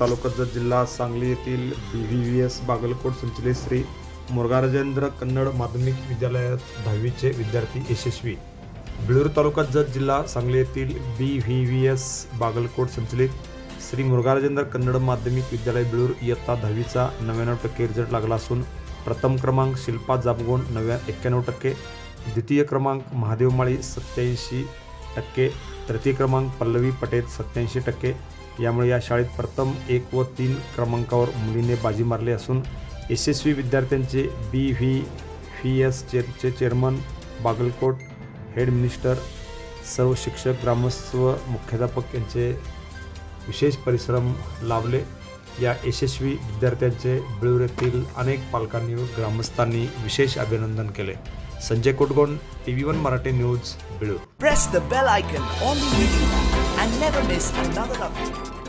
तालुका जत जिल्हा सांगली येथील BVVS बागलकोट संचलित श्री मुरुघराजेंद्र कन्नड माध्यमिक विद्यालयात 10वीचे विद्यार्थी यशस्वी। बिळूर तालुका जत जिल्हा सांगली येथील BVVS बागलकोट संचलित श्री मुरुघराजेंद्र कन्नड माध्यमिक विद्यालय बिळूर इयत्ता 10वीचा 99% रिझल्ट लागला असून प्रथम क्रमांक शिल्पा जामगोंड 91%, द्वितीय क्रमांक महादेव माळी 87%, तृतीय क्रमांक पल्लवी पटेल 87%। यामुळे या शाळेत प्रथम 1 व 3 क्रमांकावर मुलीने बाजी मारली असून यशस्वी विद्यार्थ्यांचे BVVS चे चेअरमन बागलकोट, हेड मिनिस्टर, सर्व शिक्षक, ग्रामस्थ व मुख्याध्यापक यांचे विशेष परिश्रम लाभले। या यशस्वी विद्यार्थ्यांचे बिळूर येथील अनेक पालकांनी व ग्रामस्थांनी विशेष अभिनंदन केले। Sanjay Kotgond, TV1 Marathi news, Bilur. Press the bell icon on the video and never miss another update.